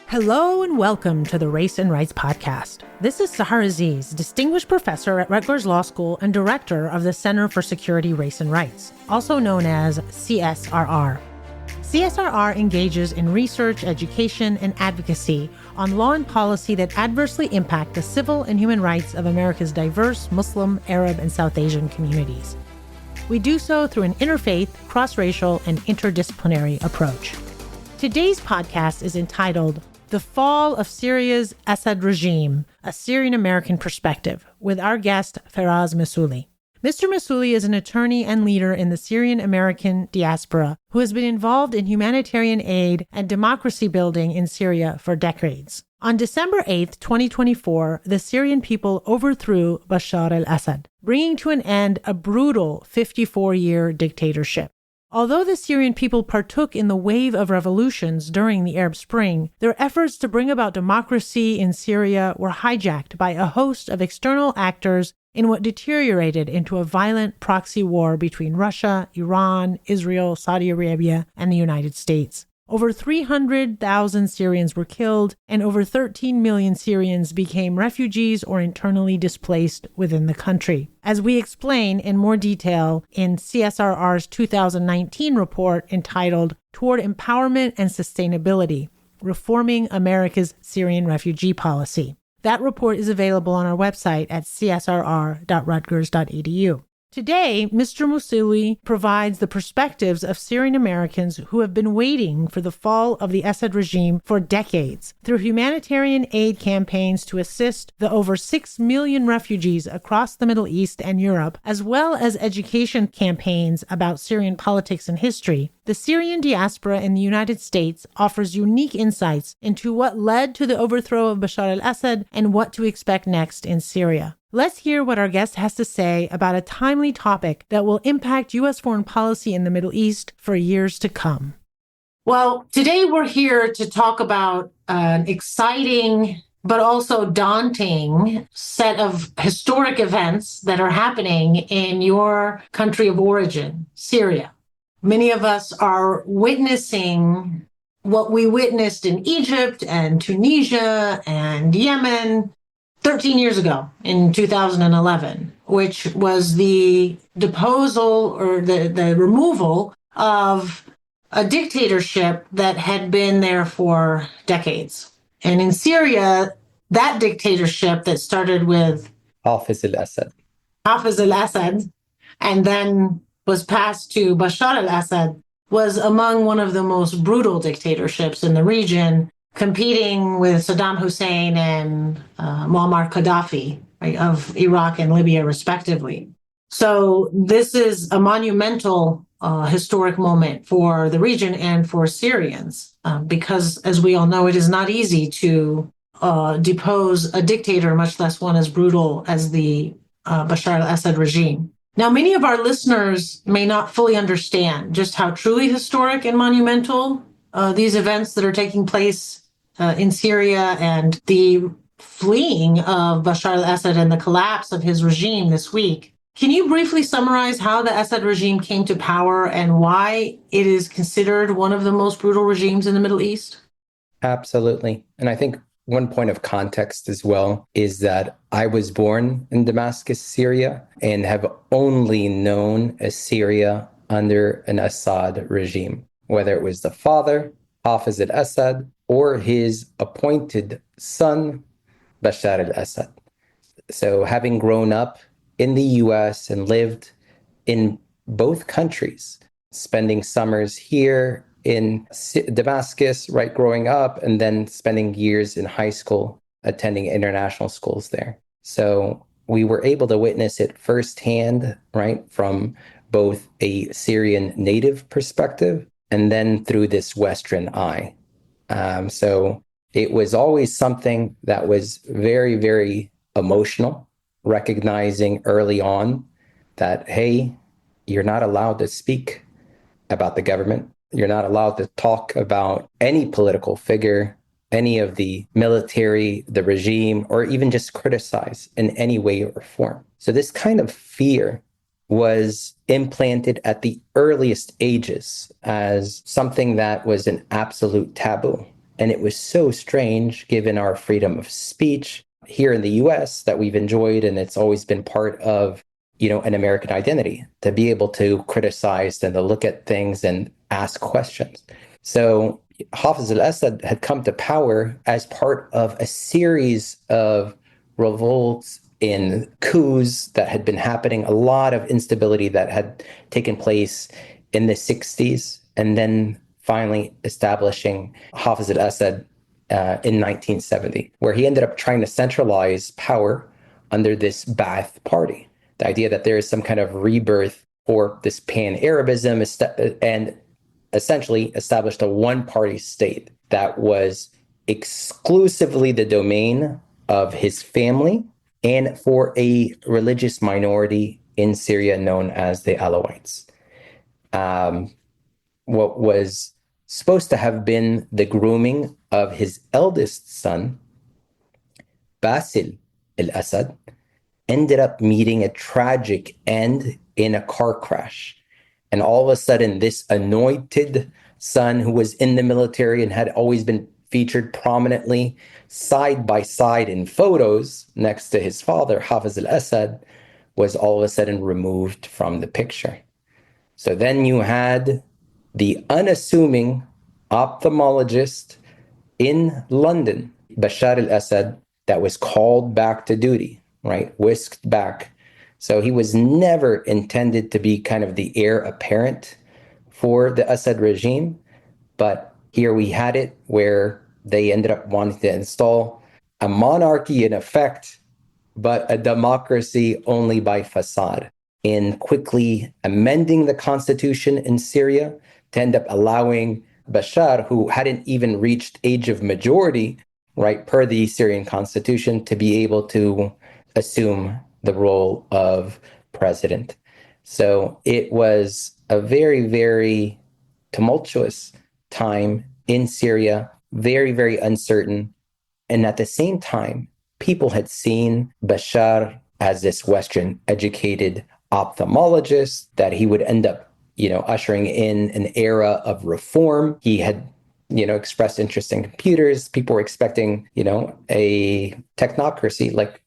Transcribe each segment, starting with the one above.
Hello and welcome to the Race and Rights Podcast. This is Sahar Aziz, Distinguished Professor at Rutgers Law School and Director of the Center for Security, Race and Rights, also known as CSRR. CSRR engages in research, education, and advocacy on law and policy that adversely impact the civil and human rights of America's diverse Muslim, Arab, and South Asian communities. We do so through an interfaith, cross-racial, and interdisciplinary approach. Today's podcast is entitled The Fall of Syria's Assad Regime, a Syrian American Perspective, with our guest, Feras Mousilli. Mr. Mousilli is an attorney and leader in the Syrian American diaspora who has been involved in humanitarian aid and democracy building in Syria for decades. On December 8, 2024, the Syrian people overthrew Bashar Al Assad, bringing to an end a brutal 54-year dictatorship. Although the Syrian people partook in the wave of revolutions during the Arab Spring, their efforts to bring about democracy in Syria were hijacked by a host of external actors in what deteriorated into a violent proxy war between Russia, Iran, Israel, Saudi Arabia, and the United States. Over 300,000 Syrians were killed, and over 13 million Syrians became refugees or internally displaced within the country. As we explain in more detail in CSRR's 2019 report entitled Toward Empowerment and Sustainability, Reforming America's Syrian Refugee Policy. That report is available on our website at csrr.rutgers.edu. Today, Mr. Mousilli provides the perspectives of Syrian Americans who have been waiting for the fall of the Assad regime for decades through humanitarian aid campaigns to assist the over 6 million refugees across the Middle East and Europe, as well as education campaigns about Syrian politics and history. The Syrian diaspora in the United States offers unique insights into what led to the overthrow of Bashar al-Assad and what to expect next in Syria. Let's hear what our guest has to say about a timely topic that will impact U.S. foreign policy in the Middle East for years to come. Well, today we're here to talk about an exciting but also daunting set of historic events that are happening in your country of origin, Syria. Many of us are witnessing what we witnessed in Egypt and Tunisia and Yemen 13 years ago in 2011, which was the deposal or the removal of a dictatorship that had been there for decades. And in Syria, that dictatorship that started with Hafiz al-Assad, and then was passed to Bashar al-Assad, was among one of the most brutal dictatorships in the region, competing with Saddam Hussein and Muammar Gaddafi, right, of Iraq and Libya, respectively. So this is a monumental historic moment for the region and for Syrians, because, as we all know, it is not easy to depose a dictator, much less one as brutal as the Bashar al-Assad regime. Now, many of our listeners may not fully understand just how truly historic and monumental these events that are taking place in Syria and the fleeing of Bashar al-Assad and the collapse of his regime this week. Can you briefly summarize how the Assad regime came to power and why it is considered one of the most brutal regimes in the Middle East? Absolutely. And I think one point of context as well is that I was born in Damascus, Syria, and have only known Syria under an Assad regime, whether it was the father, Hafiz al-Assad, or his appointed son, Bashar al-Assad. So having grown up in the US and lived in both countries, spending summers here in Damascus, right, growing up, and then spending years in high school, attending international schools there. So we were able to witness it firsthand, right, from both a Syrian native perspective and then through this Western eye. So it was always something that was very, very emotional, recognizing early on that, hey, you're not allowed to speak about the government. You're not allowed to talk about any political figure, any of the military, the regime, or even just criticize in any way or form. So this kind of fear was implanted at the earliest ages as something that was an absolute taboo. And it was so strange, given our freedom of speech here in the US that we've enjoyed, and it's always been part of, an American identity, to be able to criticize and to look at things and ask questions. So Hafez al-Assad had come to power as part of a series of revolts in coups that had been happening, a lot of instability that had taken place in the 60s, and then finally establishing Hafez al-Assad in 1970, where he ended up trying to centralize power under this Ba'ath party. The idea that there is some kind of rebirth for this pan-Arabism and essentially established a one-party state that was exclusively the domain of his family and for a religious minority in Syria known as the Alawites. What was supposed to have been the grooming of his eldest son, Bashar Al Assad, ended up meeting a tragic end in a car crash. And all of a sudden, this anointed son who was in the military and had always been featured prominently side by side in photos next to his father, Hafez al-Assad, was all of a sudden removed from the picture. So then you had the unassuming ophthalmologist in London, Bashar al-Assad, that was called back to duty, right? Whisked back. So he was never intended to be kind of the heir apparent for the Assad regime. But here we had it where they ended up wanting to install a monarchy in effect, but a democracy only by facade, in quickly amending the constitution in Syria to end up allowing Bashar, who hadn't even reached age of majority, right, per the Syrian constitution, to be able to assume the role of president. So it was a very, very tumultuous time in Syria, very, very uncertain. And at the same time, people had seen Bashar as this Western educated ophthalmologist, that he would end up, ushering in an era of reform. He had, expressed interest in computers. People were expecting, a technocracy, like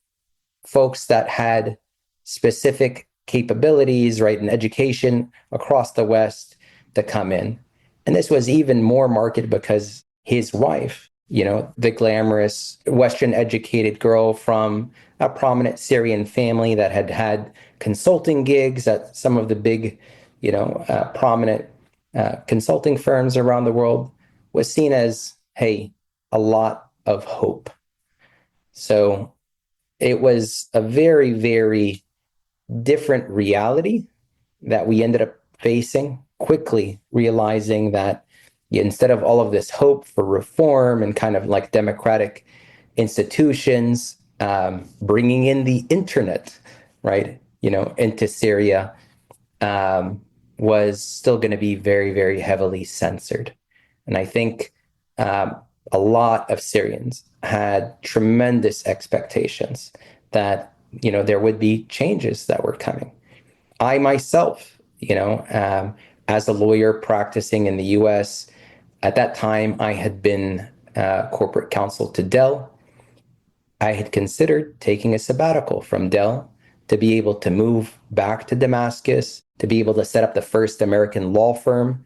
folks that had specific capabilities, right, in education across the West to come in. And this was even more marked because his wife, the glamorous Western educated girl from a prominent Syrian family that had had consulting gigs at some of the big, prominent consulting firms around the world, was seen as, hey, a lot of hope. So it was a very, very different reality that we ended up facing, quickly realizing that instead of all of this hope for reform and kind of like democratic institutions, bringing in the internet, right, into Syria, was still going to be very, very heavily censored. And I think a lot of Syrians had tremendous expectations that, there would be changes that were coming. I myself, as a lawyer practicing in the US, at that time, I had been corporate counsel to Dell. I had considered taking a sabbatical from Dell to be able to move back to Damascus, to be able to set up the first American law firm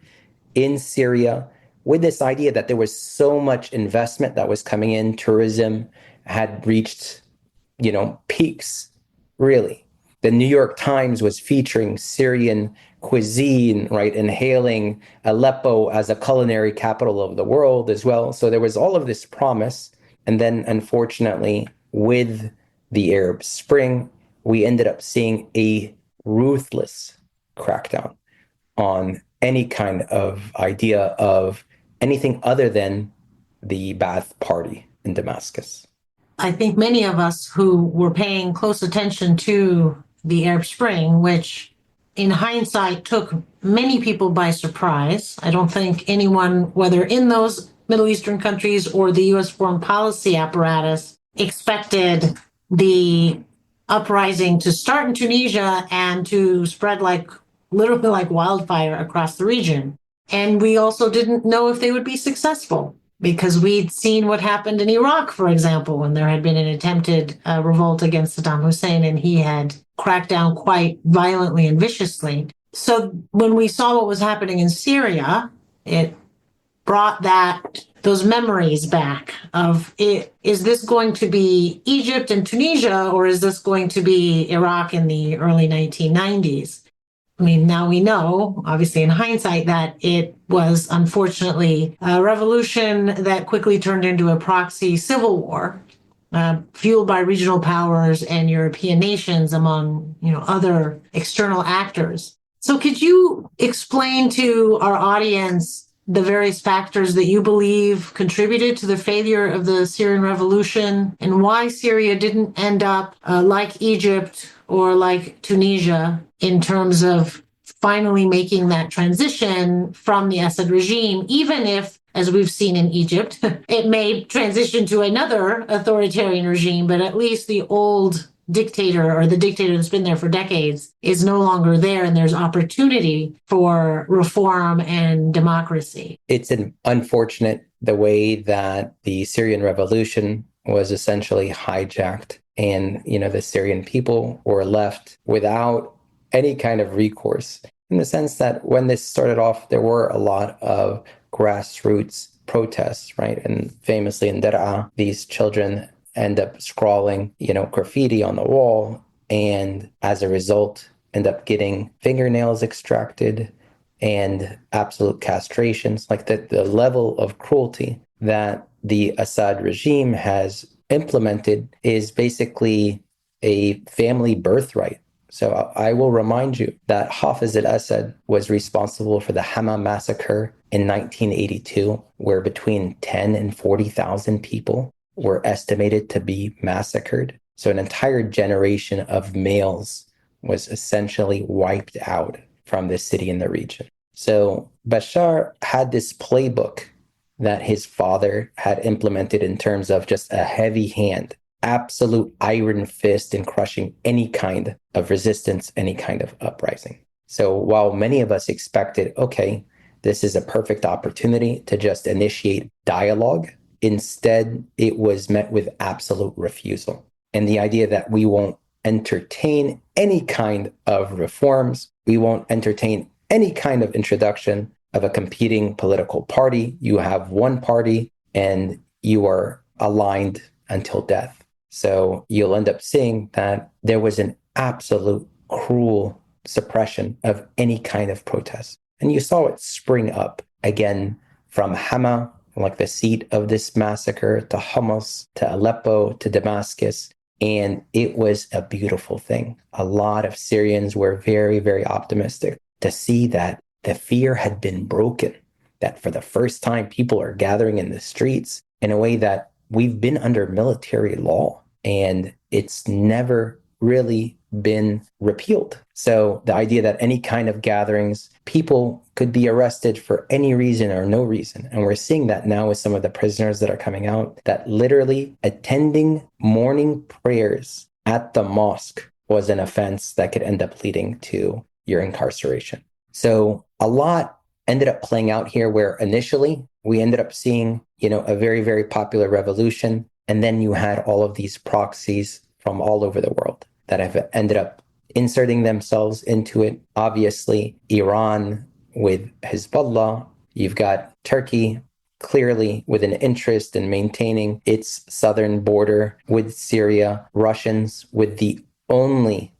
in Syria, with this idea that there was so much investment that was coming in. Tourism had reached, peaks, really. The New York Times was featuring Syrian cuisine, right, and hailing Aleppo as a culinary capital of the world as well. So there was all of this promise. And then, unfortunately, with the Arab Spring, we ended up seeing a ruthless crackdown on any kind of idea of anything other than the Ba'ath Party in Damascus. I think many of us who were paying close attention to the Arab Spring, which in hindsight took many people by surprise. I don't think anyone, whether in those Middle Eastern countries or the U.S. foreign policy apparatus, expected the uprising to start in Tunisia and to spread literally like wildfire across the region. And we also didn't know if they would be successful. because we'd seen what happened in Iraq, for example, when there had been an attempted revolt against Saddam Hussein, and he had cracked down quite violently and viciously. So when we saw what was happening in Syria, it brought those memories back of it. Is this going to be Egypt and Tunisia, or is this going to be Iraq in the early 1990s? I mean, now we know, obviously in hindsight, that it was unfortunately a revolution that quickly turned into a proxy civil war, fueled by regional powers and European nations, among other external actors. So could you explain to our audience the various factors that you believe contributed to the failure of the Syrian revolution, and why Syria didn't end up like Egypt or like Tunisia in terms of finally making that transition from the Assad regime, even if, as we've seen in Egypt, it may transition to another authoritarian regime, but at least the old dictator, or the dictator that's been there for decades, is no longer there, and there's opportunity for reform and democracy. It's unfortunate the way that the Syrian revolution was essentially hijacked, and the Syrian people were left without any kind of recourse, in the sense that when this started off, there were a lot of grassroots protests, right? And famously in Daraa, these children end up scrawling, graffiti on the wall, and as a result, end up getting fingernails extracted and absolute castrations. Like the level of cruelty that the Assad regime has implemented is basically a family birthright. So I will remind you that Hafez al-Assad was responsible for the Hama massacre in 1982, where between 10 and 40,000 people were estimated to be massacred. So an entire generation of males was essentially wiped out from the city and the region. So Bashar had this playbook that his father had implemented in terms of just a heavy hand, absolute iron fist in crushing any kind of resistance, any kind of uprising. So while many of us expected, okay, this is a perfect opportunity to just initiate dialogue, instead, it was met with absolute refusal. And the idea that we won't entertain any kind of reforms, we won't entertain any kind of introduction of a competing political party. You have one party and you are aligned until death. So you'll end up seeing that there was an absolute cruel suppression of any kind of protest. And you saw it spring up again from Hama, like the seat of this massacre, to Homs, to Aleppo, to Damascus. And it was a beautiful thing. A lot of Syrians were very, very optimistic to see that the fear had been broken, that for the first time, people are gathering in the streets in a way that we've been under military law, and it's never really been repealed. So the idea that any kind of gatherings, people could be arrested for any reason or no reason. And we're seeing that now with some of the prisoners that are coming out, that literally attending morning prayers at the mosque was an offense that could end up leading to your incarceration. So a lot ended up playing out here, where initially we ended up seeing, a very, very popular revolution. And then you had all of these proxies from all over the world that have ended up inserting themselves into it. Obviously, Iran with Hezbollah. You've got Turkey clearly with an interest in maintaining its southern border with Syria. Russians with the only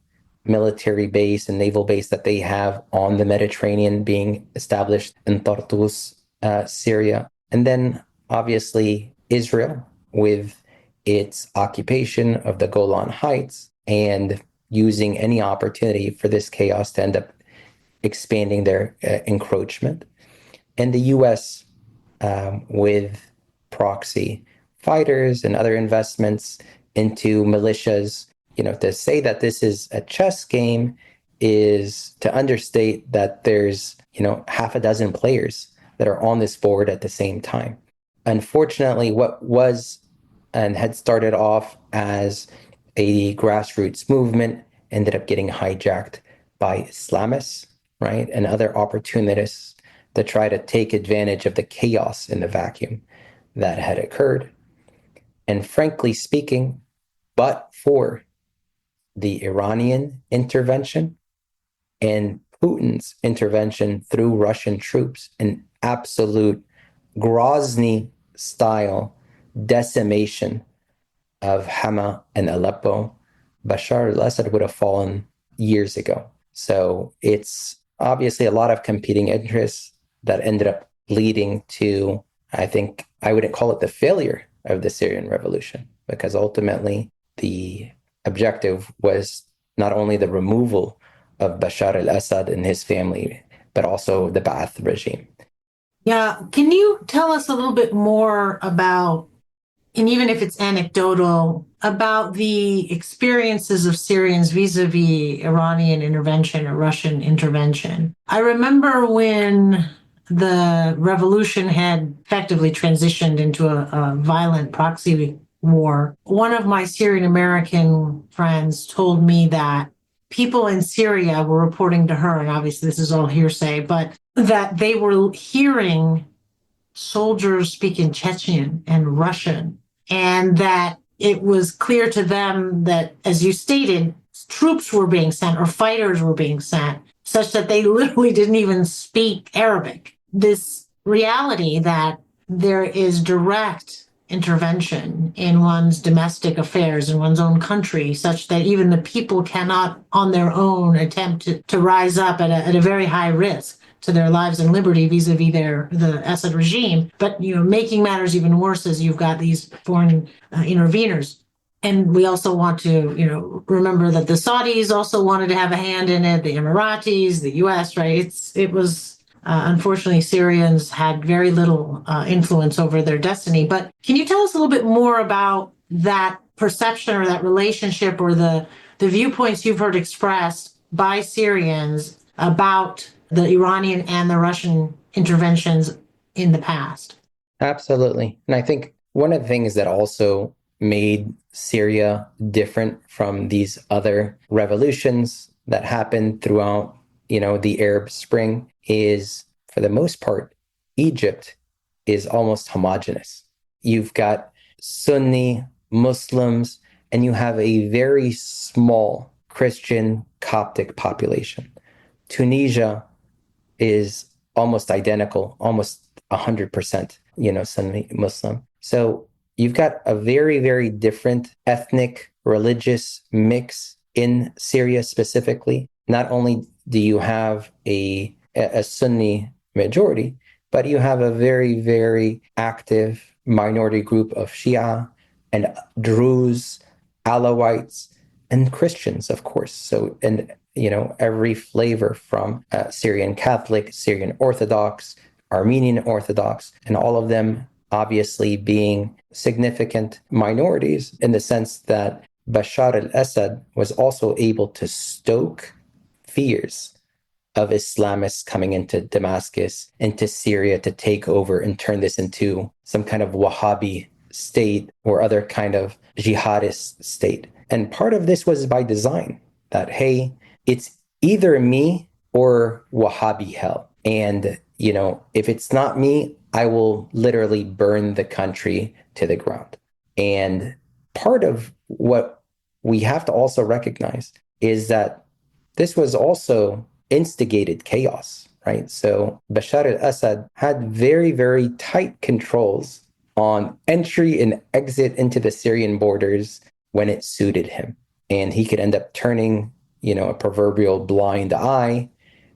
military base and naval base that they have on the Mediterranean being established in Tartus, Syria. And then obviously Israel with its occupation of the Golan Heights and using any opportunity for this chaos to end up expanding their encroachment. And the US with proxy fighters and other investments into militias. To say that this is a chess game is to understate that there's, half a dozen players that are on this board at the same time. Unfortunately, what was and had started off as a grassroots movement ended up getting hijacked by Islamists, right, and other opportunists to try to take advantage of the chaos in the vacuum. that had occurred. And frankly speaking, but for the Iranian intervention and Putin's intervention through Russian troops, an absolute Grozny style decimation of Hama and Aleppo, Bashar al Assad would have fallen years ago. So it's obviously a lot of competing interests that ended up leading to, I think, I wouldn't call it the failure of the Syrian revolution, because ultimately the objective was not only the removal of Bashar al Assad and his family, but also the Ba'ath regime. Yeah. Can you tell us a little bit more about, and even if it's anecdotal, about the experiences of Syrians vis-a-vis Iranian intervention or Russian intervention? I remember when the revolution had effectively transitioned into a violent proxy war, one of my Syrian American friends told me that people in Syria were reporting to her, and obviously this is all hearsay, but that they were hearing soldiers speak in Chechen and Russian, and that it was clear to them that, as you stated, troops were being sent or fighters were being sent, such that they literally didn't even speak Arabic. This reality that there is direct intervention in one's domestic affairs in one's own country, such that even the people cannot on their own attempt to rise up at a very high risk to their lives and liberty vis-a-vis the Assad regime, but making matters even worse as you've got these foreign interveners. And we also want to remember that the Saudis also wanted to have a hand in it, the Emiratis, the US, right? It was unfortunately, Syrians had very little influence over their destiny. But can you tell us a little bit more about that perception or that relationship or the viewpoints you've heard expressed by Syrians about the Iranian and the Russian interventions in the past? Absolutely. And I think one of the things that also made Syria different from these other revolutions that happened throughout, the Arab Spring is, for the most part, Egypt is almost homogenous. You've got Sunni Muslims, and you have a very small Christian Coptic population. Tunisia is almost identical, almost 100%, Sunni Muslim. So you've got a very, very different ethnic, religious mix in Syria specifically. Not only do you have a Sunni majority, but you have a very, very active minority group of Shia and Druze, Alawites, and Christians, of course. So, and every flavor from Syrian Catholic, Syrian Orthodox, Armenian Orthodox, and all of them obviously being significant minorities in the sense that Bashar al-Assad was also able to stoke fears of Islamists coming into Damascus, into Syria to take over and turn this into some kind of Wahhabi state or other kind of jihadist state. And part of this was by design, that, hey, it's either me or Wahhabi hell. And, if it's not me, I will literally burn the country to the ground. And part of what we have to also recognize is that this was also instigated chaos, right? So Bashar al-Assad had very, very tight controls on entry and exit into the Syrian borders when it suited him. And he could end up turning, a proverbial blind eye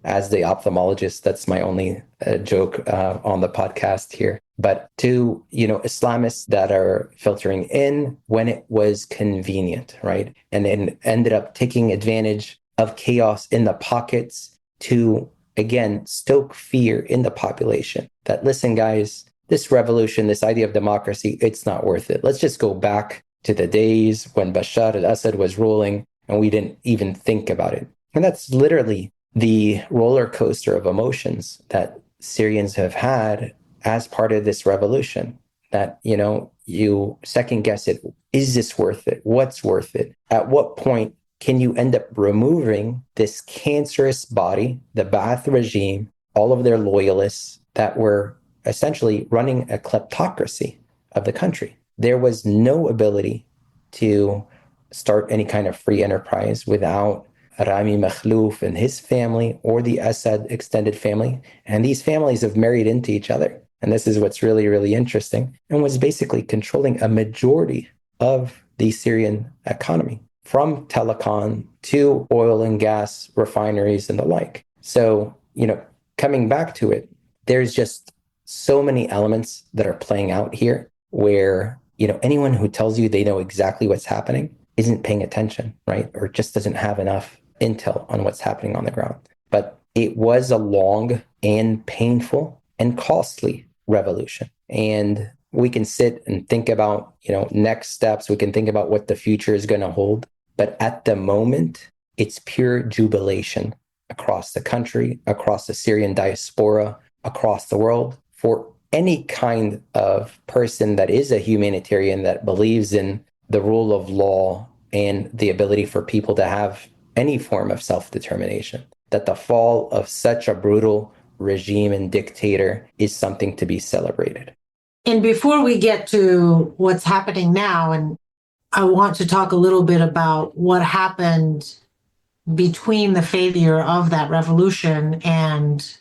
as the ophthalmologist. That's my only joke on the podcast here. But to, Islamists that are filtering in when it was convenient, right? And then ended up taking advantage of chaos in the pockets to, again, stoke fear in the population that, listen, guys, this revolution, this idea of democracy, it's not worth it. Let's just go back to the days when Bashar al-Assad was ruling and we didn't even think about it. And that's literally the roller coaster of emotions that Syrians have had as part of this revolution, that, you second guess it. Is this worth it? What's worth it? At what point can you end up removing this cancerous body, the Ba'ath regime, all of their loyalists that were essentially running a kleptocracy, of the country. There was no ability to start any kind of free enterprise without Rami Makhlouf and his family or the Assad extended family. And these families have married into each other. And this is what's really, really interesting, and was basically controlling a majority of the Syrian economy, from telecom to oil and gas refineries and the like. So, coming back to it, there's just so many elements that are playing out here where, anyone who tells you they know exactly what's happening isn't paying attention, right? Or just doesn't have enough intel on what's happening on the ground. But it was a long and painful and costly revolution. And we can sit and think about, next steps. We can think about what the future is going to hold. But at the moment, it's pure jubilation across the country, across the Syrian diaspora, across the world, for any kind of person that is a humanitarian, that believes in the rule of law and the ability for people to have any form of self-determination. That the fall of such a brutal regime and dictator is something to be celebrated. And before we get to what's happening now, and I want to talk a little bit about what happened between the failure of that revolution and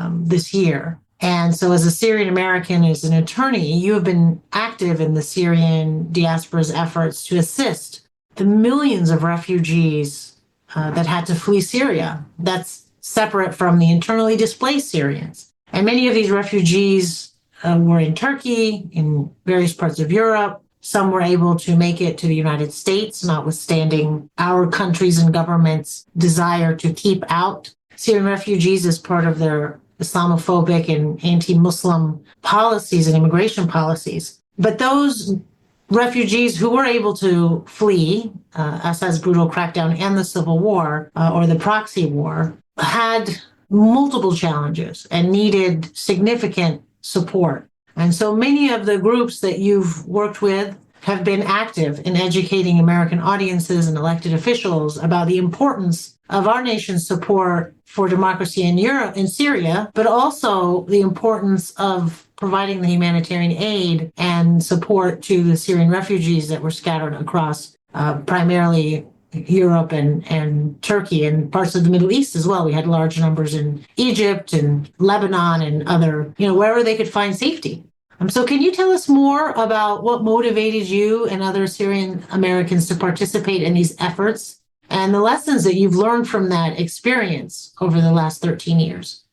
this year. And so as a Syrian American, as an attorney, you have been active in the Syrian diaspora's efforts to assist the millions of refugees that had to flee Syria. That's separate from the internally displaced Syrians. And many of these refugees were in Turkey, in various parts of Europe. Some were able to make it to the United States, notwithstanding our countries and governments' desire to keep out Syrian refugees as part of their Islamophobic and anti-Muslim policies and immigration policies. But those refugees who were able to flee Assad's brutal crackdown and the civil war, or the proxy war, had multiple challenges and needed significant support. And so many of the groups that you've worked with have been active in educating American audiences and elected officials about the importance of our nation's support for democracy in Syria, but also the importance of providing the humanitarian aid and support to the Syrian refugees that were scattered across primarily Europe and Turkey and parts of the Middle East as well. We had large numbers in Egypt and Lebanon and other, wherever they could find safety. So can you tell us more about what motivated you and other Syrian Americans to participate in these efforts and the lessons that you've learned from that experience over the last 13 years?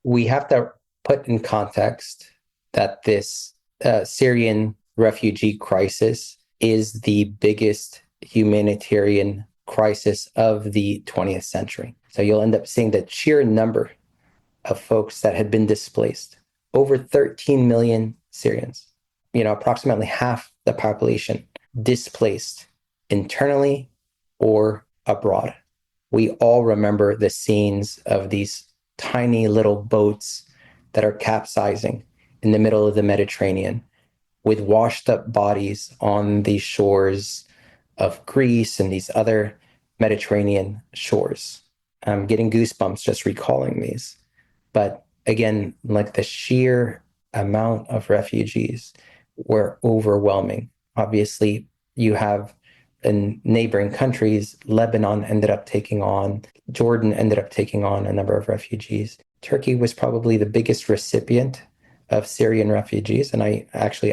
We have to put in context that this Syrian refugee crisis is the biggest humanitarian crisis of the 20th century. So you'll end up seeing the sheer number of folks that had been displaced. Over 13 million Syrians, approximately half the population displaced internally or abroad. We all remember the scenes of these tiny little boats that are capsizing in the middle of the Mediterranean with washed up bodies on the shores of Greece and these other Mediterranean shores. I'm getting goosebumps just recalling these. But again, like the sheer amount of refugees were overwhelming. Obviously, you have in neighboring countries, Lebanon ended up taking on, Jordan ended up taking on a number of refugees. Turkey was probably the biggest recipient of Syrian refugees. And I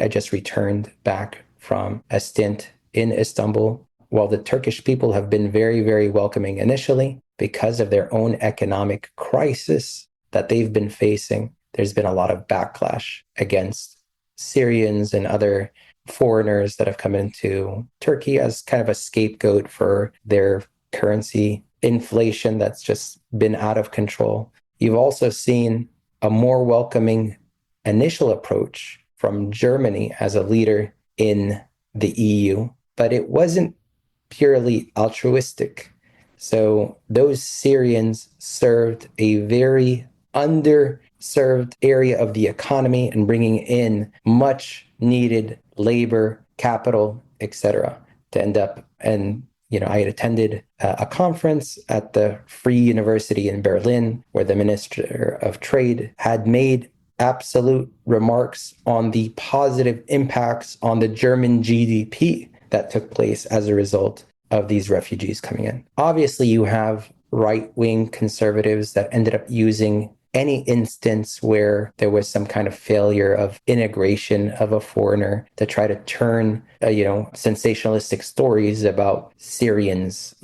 just returned back from a stint in Istanbul. While the Turkish people have been very, very welcoming initially, because of their own economic crisis that they've been facing, there's been a lot of backlash against Syrians and other foreigners that have come into Turkey as kind of a scapegoat for their currency inflation that's just been out of control. You've also seen a more welcoming initial approach from Germany as a leader in the EU, but it wasn't purely altruistic. So those Syrians served a very underserved area of the economy and bringing in much needed labor, capital, etc. to end up. And, I had attended a conference at the Free University in Berlin where the Minister of Trade had made absolute remarks on the positive impacts on the German GDP that took place as a result of these refugees coming in. Obviously, you have right-wing conservatives that ended up using any instance where there was some kind of failure of integration of a foreigner to try to turn, sensationalistic stories about Syrians,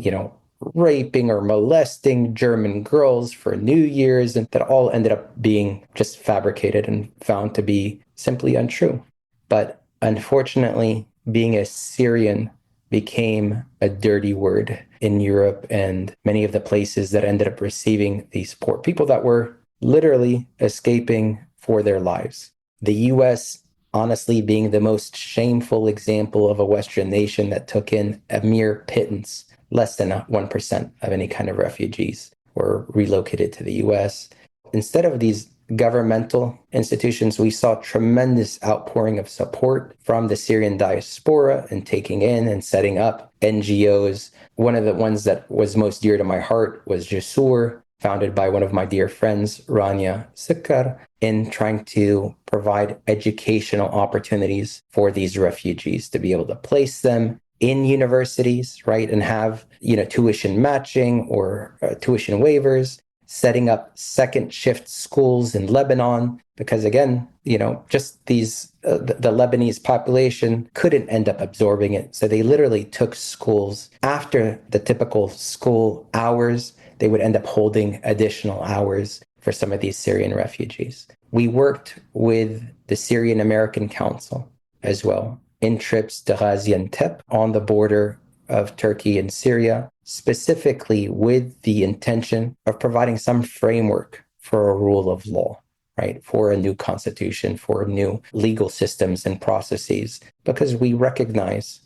raping or molesting German girls for New Year's, and that all ended up being just fabricated and found to be simply untrue. But unfortunately, being a Syrian became a dirty word in Europe and many of the places that ended up receiving these poor people that were literally escaping for their lives. The US, honestly, being the most shameful example of a Western nation that took in a mere pittance, less than 1% of any kind of refugees were relocated to the US. Instead of these governmental institutions, we saw tremendous outpouring of support from the Syrian diaspora and taking in and setting up NGOs. One of the ones that was most dear to my heart was Jasur, founded by one of my dear friends, Rania Sikkar, in trying to provide educational opportunities for these refugees to be able to place them in universities, right, and have, tuition matching or tuition waivers, setting up second shift schools in Lebanon, because again, just these, the Lebanese population couldn't end up absorbing it. So they literally took schools after the typical school hours. They would end up holding additional hours for some of these Syrian refugees. We worked with the Syrian American Council as well in trips to Gaziantep on the border of Turkey and Syria, specifically with the intention of providing some framework for a rule of law, right? For a new constitution, for new legal systems and processes, because we recognize,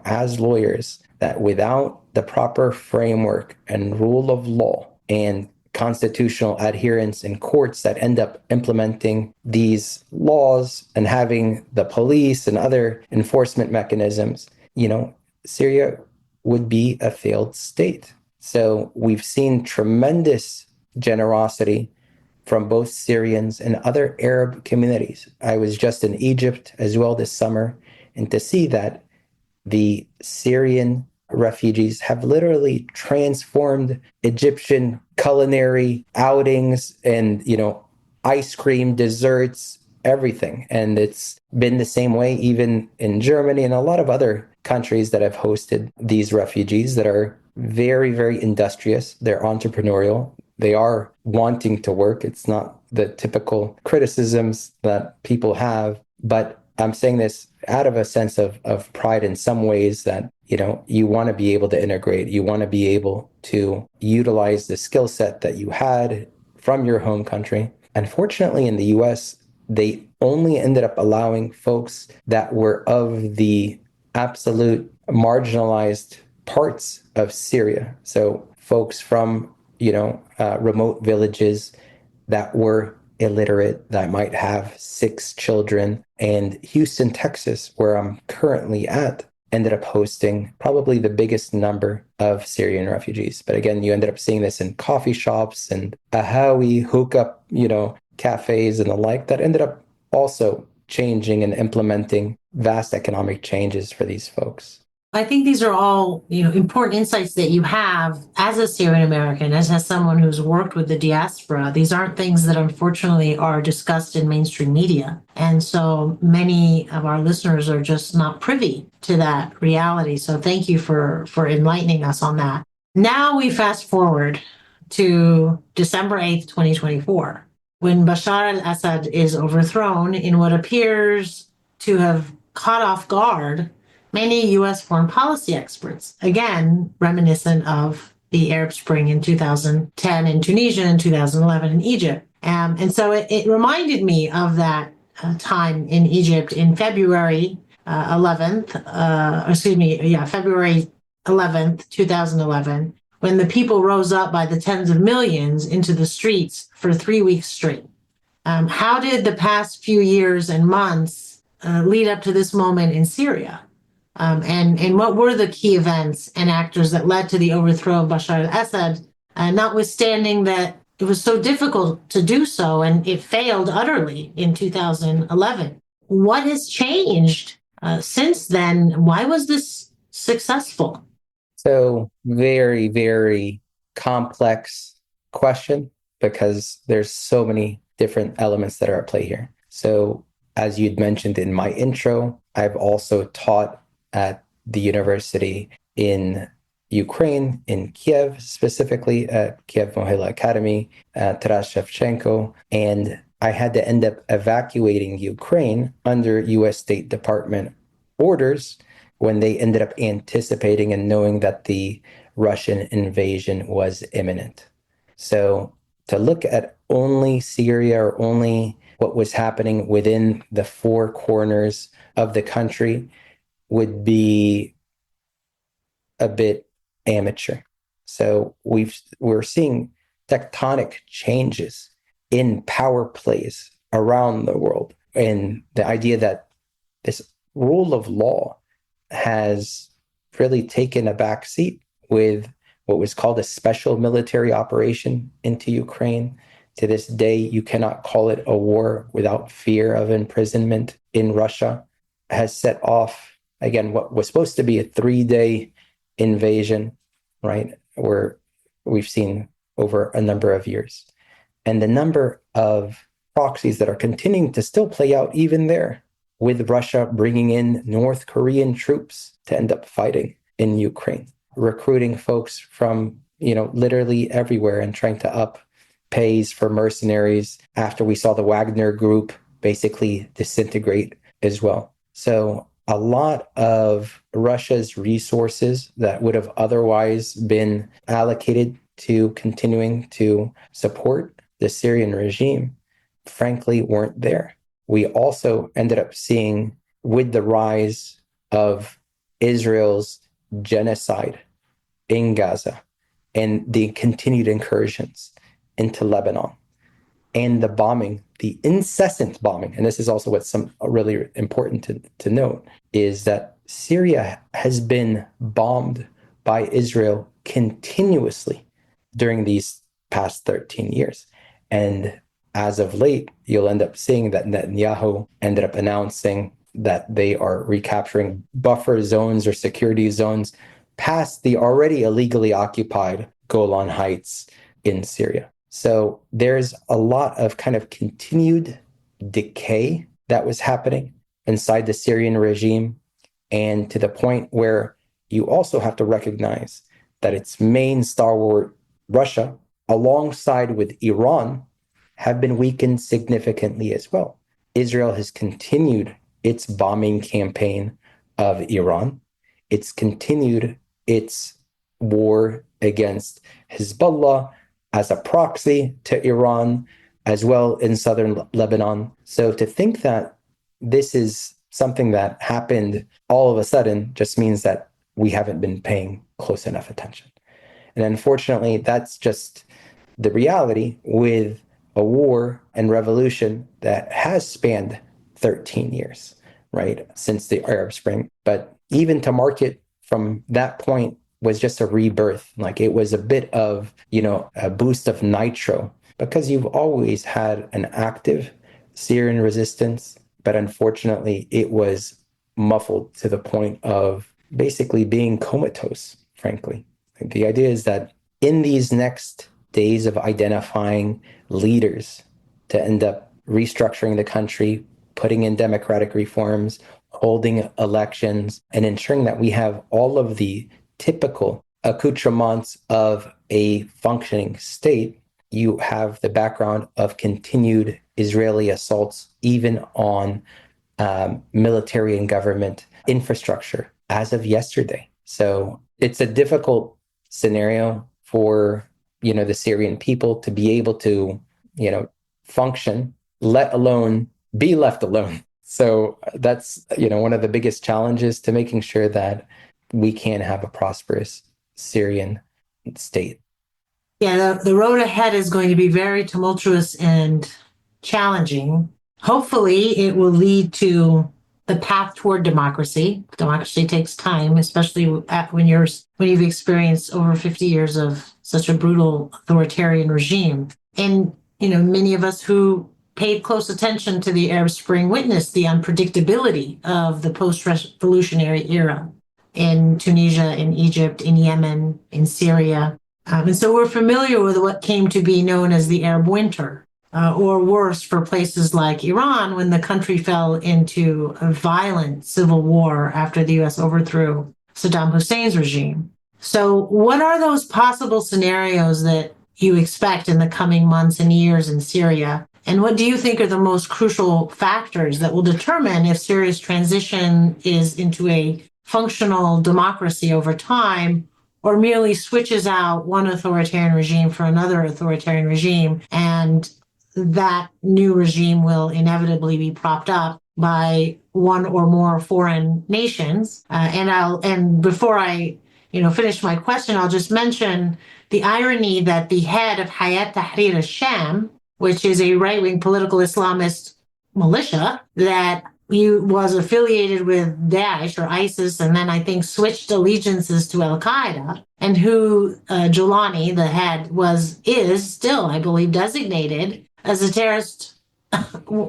as lawyers, that without the proper framework and rule of law and constitutional adherence in courts that end up implementing these laws and having the police and other enforcement mechanisms, Syria would be a failed state. So we've seen tremendous generosity from both Syrians and other Arab communities. I was just in Egypt as well this summer, and to see that the Syrian refugees have literally transformed Egyptian culinary outings and, ice cream, desserts, everything. And it's been the same way even in Germany and a lot of other countries that have hosted these refugees that are very, very industrious. They're entrepreneurial. They are wanting to work. It's not the typical criticisms that people have, but I'm saying this out of a sense of pride in some ways that, you want to be able to integrate. You want to be able to utilize the skill set that you had from your home country. Unfortunately, in the US, they only ended up allowing folks that were of the absolute marginalized parts of Syria. So folks from, remote villages that were illiterate, that might have 6 children. And Houston, Texas, where I'm currently at, ended up hosting probably the biggest number of Syrian refugees. But again, you ended up seeing this in coffee shops and ahawi, hookup, cafes and the like, that ended up also changing and implementing vast economic changes for these folks. I think these are all, important insights that you have as a Syrian American, as someone who's worked with the diaspora. These aren't things that unfortunately are discussed in mainstream media. And so many of our listeners are just not privy to that reality. So thank you for enlightening us on that. Now we fast forward to December 8th, 2024, when Bashar Al Assad is overthrown in what appears to have caught off guard many U.S. foreign policy experts, again, reminiscent of the Arab Spring in 2010 in Tunisia and 2011 in Egypt. And so it reminded me of that time in Egypt in February 11th, February 11th, 2011, when the people rose up by the tens of millions into the streets for 3 weeks straight. How did the past few years and months lead up to this moment in Syria? And what were the key events and actors that led to the overthrow of Bashar al-Assad, notwithstanding that it was so difficult to do so, and it failed utterly in 2011. What has changed since then? Why was this successful? So very, very complex question because there's so many different elements that are at play here. So as you'd mentioned in my intro, I've also taught at the university in Ukraine, in Kiev, specifically at Kiev Mohila Academy, at Taras Shevchenko, and I had to end up evacuating Ukraine under US State Department orders when they ended up anticipating and knowing that the Russian invasion was imminent. So to look at only Syria or only what was happening within the four corners of the country would be a bit amateur. So we're seeing tectonic changes in power plays around the world. And the idea that this rule of law has really taken a back seat with what was called a special military operation into Ukraine. To this day, you cannot call it a war without fear of imprisonment in Russia, has set off, again, what was supposed to be a 3-day invasion, right, where we've seen over a number of years. And the number of proxies that are continuing to still play out even there, with Russia bringing in North Korean troops to end up fighting in Ukraine, recruiting folks from, literally everywhere and trying to up pays for mercenaries after we saw the Wagner group basically disintegrate as well. So a lot of Russia's resources that would have otherwise been allocated to continuing to support the Syrian regime, frankly, weren't there. We also ended up seeing, with the rise of Israel's genocide in Gaza and the continued incursions into Lebanon and the bombing, the incessant bombing, and this is also what's really important to note, is that Syria has been bombed by Israel continuously during these past 13 years. And as of late, you'll end up seeing that Netanyahu ended up announcing that they are recapturing buffer zones or security zones past the already illegally occupied Golan Heights in Syria. So there's a lot of kind of continued decay that was happening inside the Syrian regime, and to the point where you also have to recognize that its main stalwart, Russia, alongside with Iran, have been weakened significantly as well. Israel has continued its bombing campaign of Iran. It's continued its war against Hezbollah as a proxy to Iran, as well in southern Lebanon. So to think that this is something that happened all of a sudden just means that we haven't been paying close enough attention. And unfortunately, that's just the reality with a war and revolution that has spanned 13 years, right, since the Arab Spring. But even to mark it from that point was just a rebirth. Like, it was a bit of, a boost of nitro, because you've always had an active Syrian resistance, but unfortunately it was muffled to the point of basically being comatose, frankly. The idea is that in these next days of identifying leaders to end up restructuring the country, putting in democratic reforms, holding elections, and ensuring that we have all of the typical accoutrements of a functioning state, you have the background of continued Israeli assaults, even on military and government infrastructure as of yesterday. So it's a difficult scenario for, the Syrian people to be able to, function, let alone be left alone. So that's, one of the biggest challenges to making sure that we can have a prosperous Syrian state. Yeah, the road ahead is going to be very tumultuous and challenging. Hopefully, it will lead to the path toward democracy. Democracy takes time, especially when you've experienced over 50 years of such a brutal authoritarian regime. And, many of us who paid close attention to the Arab Spring witnessed the unpredictability of the post-revolutionary era in Tunisia, in Egypt, in Yemen, in Syria. And so we're familiar with what came to be known as the Arab Winter, or worse for places like Iran when the country fell into a violent civil war after the U.S. overthrew Saddam Hussein's regime. So what are those possible scenarios that you expect in the coming months and years in Syria? And what do you think are the most crucial factors that will determine if Syria's transition is into a functional democracy over time, or merely switches out one authoritarian regime for another authoritarian regime, and that new regime will inevitably be propped up by one or more foreign nations? And before I finish my question, I'll just mention the irony that the head of Hayat Tahrir al-Sham, which is a right-wing political Islamist militia that was affiliated with Daesh or ISIS, and then I think switched allegiances to Al-Qaeda, and who Jolani, the head, is still, I believe, designated as a terrorist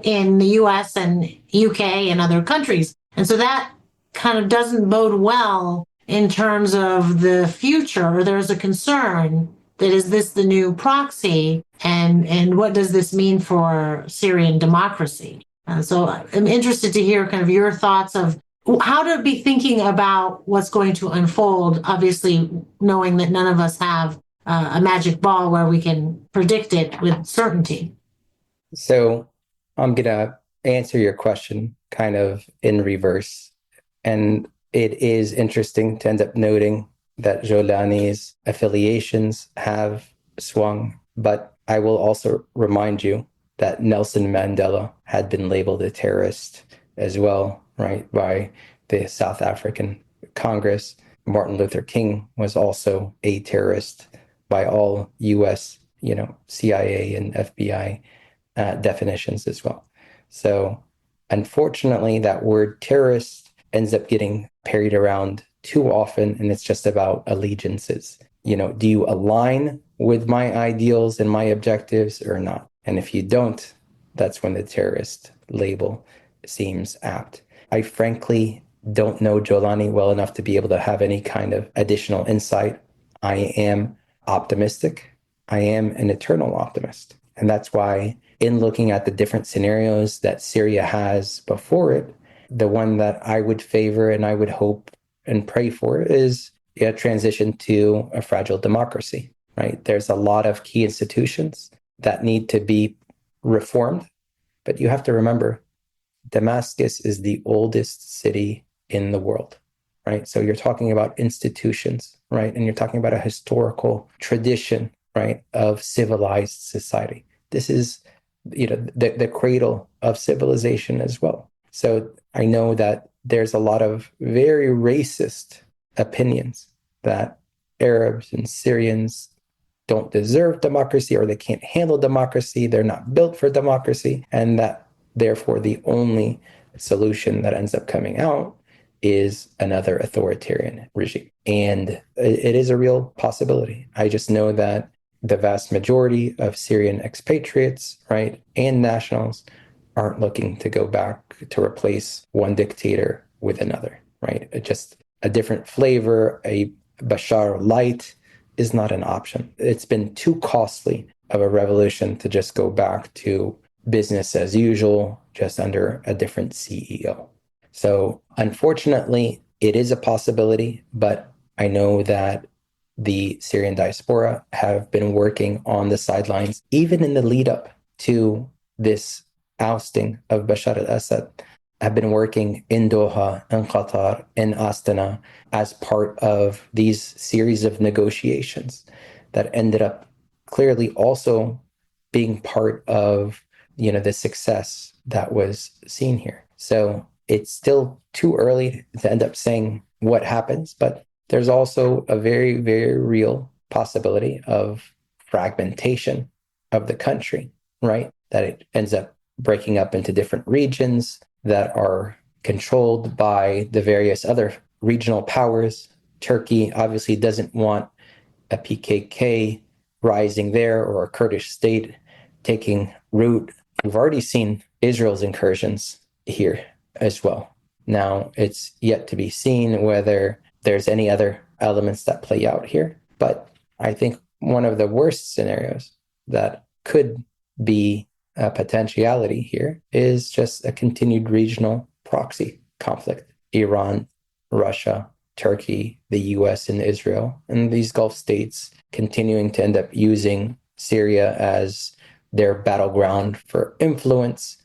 in the US and UK and other countries. And so that kind of doesn't bode well in terms of the future, or there's a concern that is this the new proxy, and what does this mean for Syrian democracy? So I'm interested to hear kind of your thoughts of how to be thinking about what's going to unfold, obviously knowing that none of us have a magic ball where we can predict it with certainty. So I'm going to answer your question kind of in reverse. And it is interesting to end up noting that Jolani's affiliations have swung, but I will also remind you that Nelson Mandela had been labeled a terrorist as well, right, by the South African Congress. Martin Luther King was also a terrorist by all US, CIA and FBI definitions as well. So unfortunately, that word terrorist ends up getting parried around too often, and it's just about allegiances. Do you align with my ideals and my objectives or not? And if you don't, that's when the terrorist label seems apt. I frankly don't know Jolani well enough to be able to have any kind of additional insight. I am optimistic. I am an eternal optimist. And that's why in looking at the different scenarios that Syria has before it, the one that I would favor and I would hope and pray for is a transition to a fragile democracy, right? There's a lot of key institutions that need to be reformed, but you have to remember, Damascus is the oldest city in the world, right? So you're talking about institutions, right? And you're talking about a historical tradition, right, of civilized society. This is, the cradle of civilization as well. So I know that there's a lot of very racist opinions that Arabs and Syrians don't deserve democracy, or they can't handle democracy, they're not built for democracy, and that therefore the only solution that ends up coming out is another authoritarian regime. And it is a real possibility. I just know that the vast majority of Syrian expatriates, right, and nationals aren't looking to go back to replace one dictator with another, right? Just a different flavor, a Bashar light is not an option. It's been too costly of a revolution to just go back to business as usual, just under a different CEO. So unfortunately, it is a possibility, but I know that the Syrian diaspora have been working on the sidelines, even in the lead up to this ousting of Bashar Al Assad, have been working in Doha, in Qatar, in Astana, as part of these series of negotiations that ended up clearly also being part of, the success that was seen here. So it's still too early to end up saying what happens, but there's also a very, very real possibility of fragmentation of the country, right? That it ends up breaking up into different regions that are controlled by the various other regional powers. Turkey obviously doesn't want a PKK rising there or a Kurdish state taking root. We've already seen Israel's incursions here as well. Now, it's yet to be seen whether there's any other elements that play out here. But I think one of the worst scenarios that could be a potentiality here is just a continued regional proxy conflict. Iran, Russia, Turkey, the US, and Israel, and these Gulf states continuing to end up using Syria as their battleground for influence,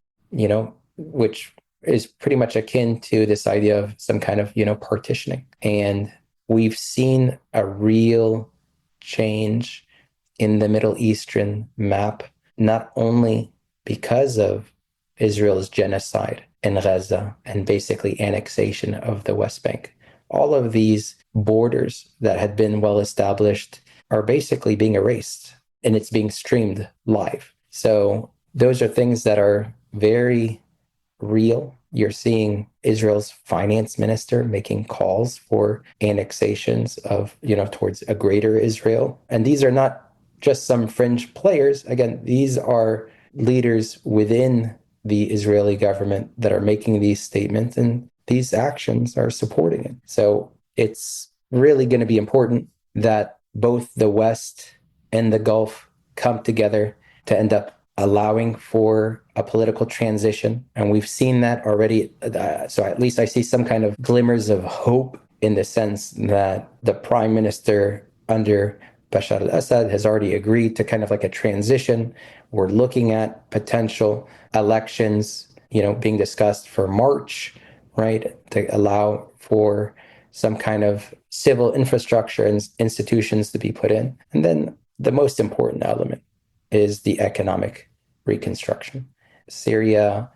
which is pretty much akin to this idea of some kind of, partitioning. And we've seen a real change in the Middle Eastern map, not only because of Israel's genocide in Gaza and basically annexation of the West Bank. All of these borders that had been well established are basically being erased, and it's being streamed live. So those are things that are very real. You're seeing Israel's finance minister making calls for annexations of, towards a greater Israel. And these are not just some fringe players. Again, these are leaders within the Israeli government that are making these statements, and these actions are supporting it. So it's really going to be important that both the West and the Gulf come together to end up allowing for a political transition. And we've seen that already. So at least I see some kind of glimmers of hope in the sense that the prime minister under Bashar Al Assad has already agreed to kind of like a transition. We're looking at potential elections, being discussed for March, right, to allow for some kind of civil infrastructure and institutions to be put in. And then the most important element is the economic reconstruction. Syria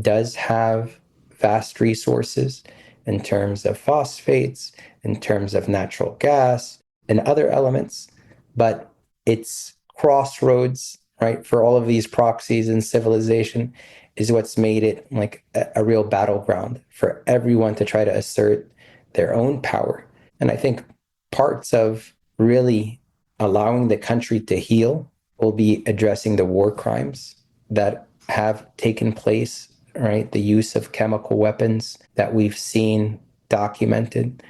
does have vast resources in terms of phosphates, in terms of natural gas, and other elements, but its crossroads, right, for all of these proxies and civilization is what's made it like a real battleground for everyone to try to assert their own power. And I think parts of really allowing the country to heal will be addressing the war crimes that have taken place, right? The use of chemical weapons that we've seen documented.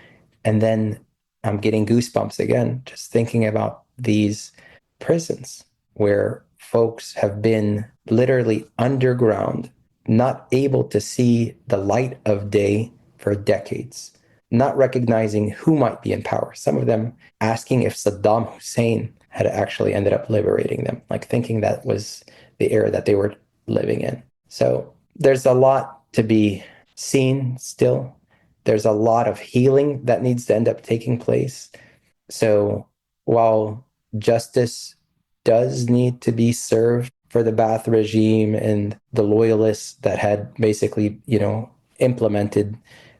And then I'm getting goosebumps again, just thinking about these prisons where folks have been literally underground, not able to see the light of day for decades, not recognizing who might be in power. Some of them asking if Saddam Hussein had actually ended up liberating them, like thinking that was the era that they were living in. So there's a lot to be seen still. There's a lot of healing that needs to end up taking place. So while justice does need to be served for the Ba'ath regime and the loyalists that had basically, implemented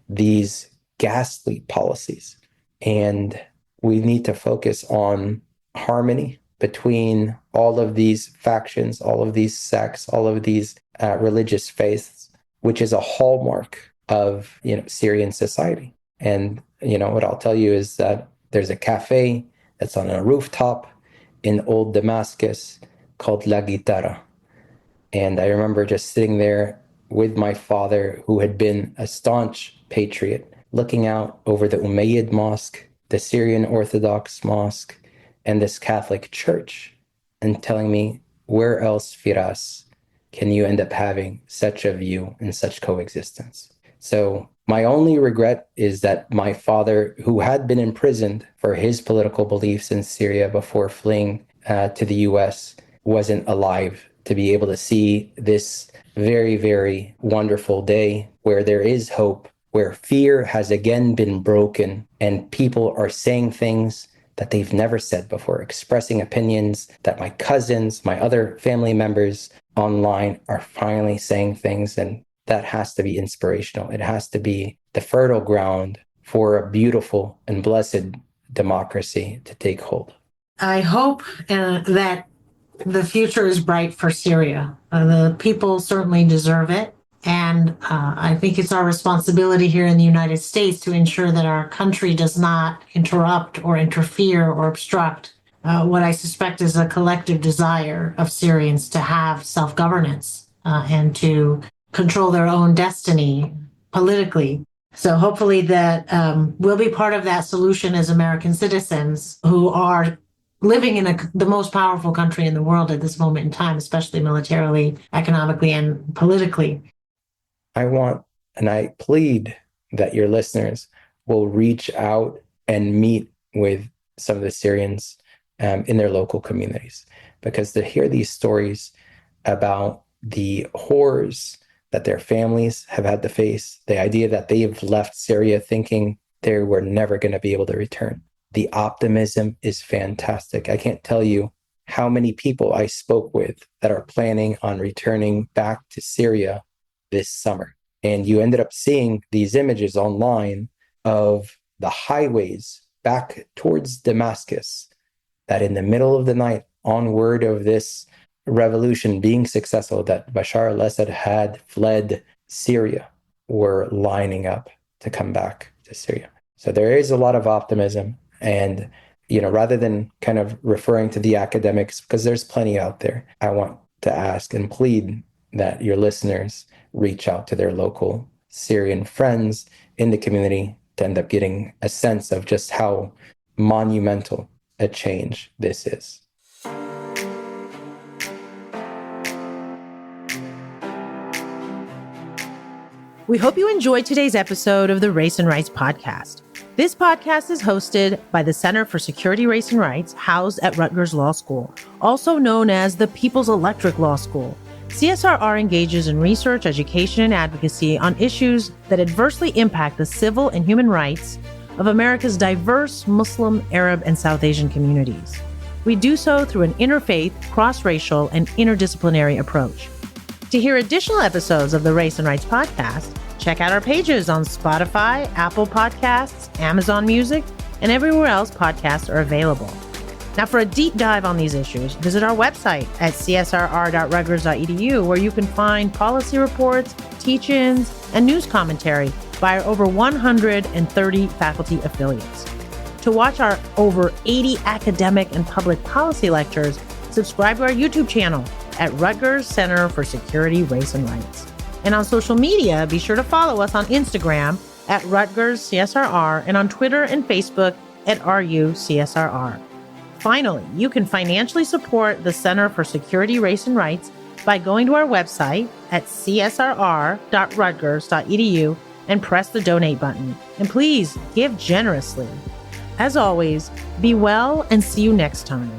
these ghastly policies, and we need to focus on harmony between all of these factions, all of these sects, all of these religious faiths, which is a hallmark of Syrian society. And what I'll tell you is that there's a cafe that's on a rooftop in old Damascus called La Guitarra. And I remember just sitting there with my father, who had been a staunch patriot, looking out over the Umayyad Mosque, the Syrian Orthodox Mosque, and this Catholic church, and telling me, where else, Feras, can you end up having such a view and such coexistence? So my only regret is that my father, who had been imprisoned for his political beliefs in Syria before fleeing to the US, wasn't alive to be able to see this very, very wonderful day where there is hope, where fear has again been broken and people are saying things that they've never said before, expressing opinions that my cousins, my other family members online are finally saying things. And that has to be inspirational. It has to be the fertile ground for a beautiful and blessed democracy to take hold. I hope that the future is bright for Syria. The people certainly deserve it. And I think it's our responsibility here in the United States to ensure that our country does not interrupt or interfere or obstruct what I suspect is a collective desire of Syrians to have self-governance and to control their own destiny politically. So hopefully that we'll be part of that solution as American citizens who are living in the most powerful country in the world at this moment in time, especially militarily, economically, and politically. I want and I plead that your listeners will reach out and meet with some of the Syrians in their local communities, because to hear these stories about the horrors that their families have had to face, the idea that they've left Syria thinking they were never going to be able to return. The optimism is fantastic. I can't tell you how many people I spoke with that are planning on returning back to Syria this summer. And you ended up seeing these images online of the highways back towards Damascus, that in the middle of the night, on word of this revolution being successful, that Bashar Al Assad had fled Syria, were lining up to come back to Syria. So there is a lot of optimism. And, rather than kind of referring to the academics, because there's plenty out there, I want to ask and plead that your listeners reach out to their local Syrian friends in the community to end up getting a sense of just how monumental a change this is. We hope you enjoyed today's episode of the Race and Rights podcast. This podcast is hosted by the Center for Security, Race and Rights, housed at Rutgers Law School, also known as the People's Electric Law School. CSRR engages in research, education, and advocacy on issues that adversely impact the civil and human rights of America's diverse Muslim, Arab, and South Asian communities. We do so through an interfaith, cross-racial, and interdisciplinary approach. To hear additional episodes of the Race and Rights podcast, check out our pages on Spotify, Apple Podcasts, Amazon Music, and everywhere else podcasts are available. Now, for a deep dive on these issues, visit our website at csrr.rutgers.edu, where you can find policy reports, teach-ins, and news commentary by our over 130 faculty affiliates. To watch our over 80 academic and public policy lectures, subscribe to our YouTube channel at Rutgers Center for Security, Race and Rights. And on social media, be sure to follow us on Instagram at Rutgers CSRR and on Twitter and Facebook at RUCSRR. Finally, you can financially support the Center for Security, Race and Rights by going to our website at csrr.rutgers.edu and press the donate button. And please give generously. As always, be well and see you next time.